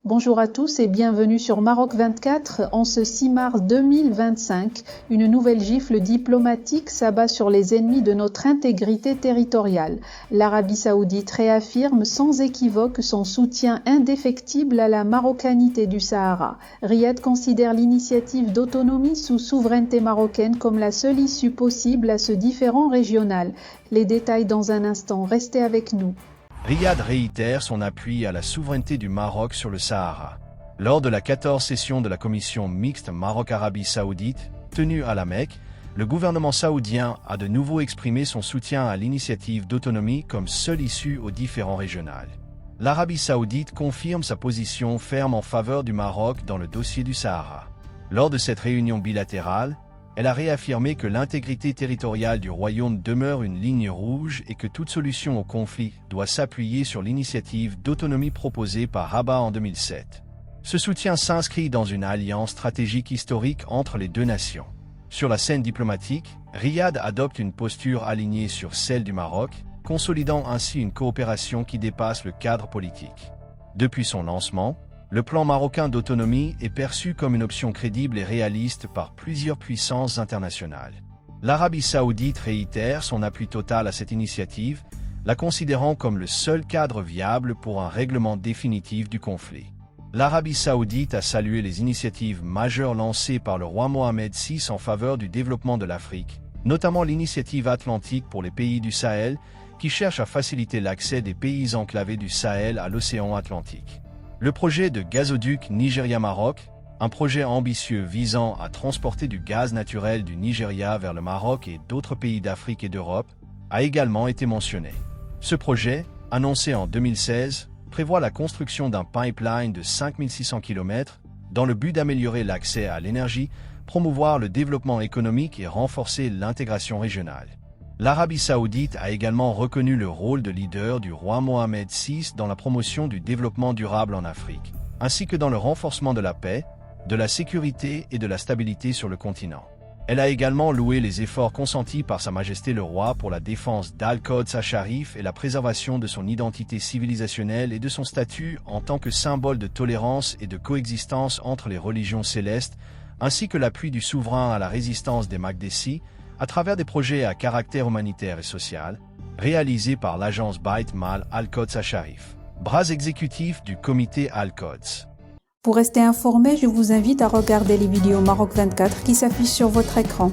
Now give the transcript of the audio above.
Bonjour à tous et bienvenue sur Maroc 24. En ce 6 mars 2025, une nouvelle gifle diplomatique s'abat sur les ennemis de notre intégrité territoriale. L'Arabie saoudite réaffirme sans équivoque son soutien indéfectible à la marocanité du Sahara. Riyad considère l'initiative d'autonomie sous souveraineté marocaine comme la seule issue possible à ce différend régional. Les détails dans un instant, restez avec nous. Riyad réitère son appui à la souveraineté du Maroc sur le Sahara. Lors de la 14e session de la commission mixte Maroc-Arabie saoudite, tenue à la Mecque, le gouvernement saoudien a de nouveau exprimé son soutien à l'initiative d'autonomie comme seule issue au différend régional. L'Arabie saoudite confirme sa position ferme en faveur du Maroc dans le dossier du Sahara. Lors de cette réunion bilatérale, elle a réaffirmé que l'intégrité territoriale du royaume demeure une ligne rouge et que toute solution au conflit doit s'appuyer sur l'initiative d'autonomie proposée par Rabat en 2007. Ce soutien s'inscrit dans une alliance stratégique historique entre les deux nations. Sur la scène diplomatique, Riyad adopte une posture alignée sur celle du Maroc, consolidant ainsi une coopération qui dépasse le cadre politique. Depuis son lancement, le plan marocain d'autonomie est perçu comme une option crédible et réaliste par plusieurs puissances internationales. L'Arabie saoudite réitère son appui total à cette initiative, la considérant comme le seul cadre viable pour un règlement définitif du conflit. L'Arabie saoudite a salué les initiatives majeures lancées par le roi Mohamed VI en faveur du développement de l'Afrique, notamment l'initiative atlantique pour les pays du Sahel, qui cherche à faciliter l'accès des pays enclavés du Sahel à l'océan Atlantique. Le projet de gazoduc Nigeria-Maroc, un projet ambitieux visant à transporter du gaz naturel du Nigeria vers le Maroc et d'autres pays d'Afrique et d'Europe, a également été mentionné. Ce projet, annoncé en 2016, prévoit la construction d'un pipeline de 5600 km dans le but d'améliorer l'accès à l'énergie, promouvoir le développement économique et renforcer l'intégration régionale. L'Arabie saoudite a également reconnu le rôle de leader du roi Mohamed VI dans la promotion du développement durable en Afrique, ainsi que dans le renforcement de la paix, de la sécurité et de la stabilité sur le continent. Elle a également loué les efforts consentis par Sa Majesté le Roi pour la défense d'Al-Quds Sharif et la préservation de son identité civilisationnelle et de son statut en tant que symbole de tolérance et de coexistence entre les religions célestes, ainsi que l'appui du souverain à la résistance des Makdessi, à travers des projets à caractère humanitaire et social, réalisés par l'agence Bait Mal Al-Quds Sharif, bras exécutif du comité Al-Quds. Pour rester informé, je vous invite à regarder les vidéos Maroc 24 qui s'affichent sur votre écran.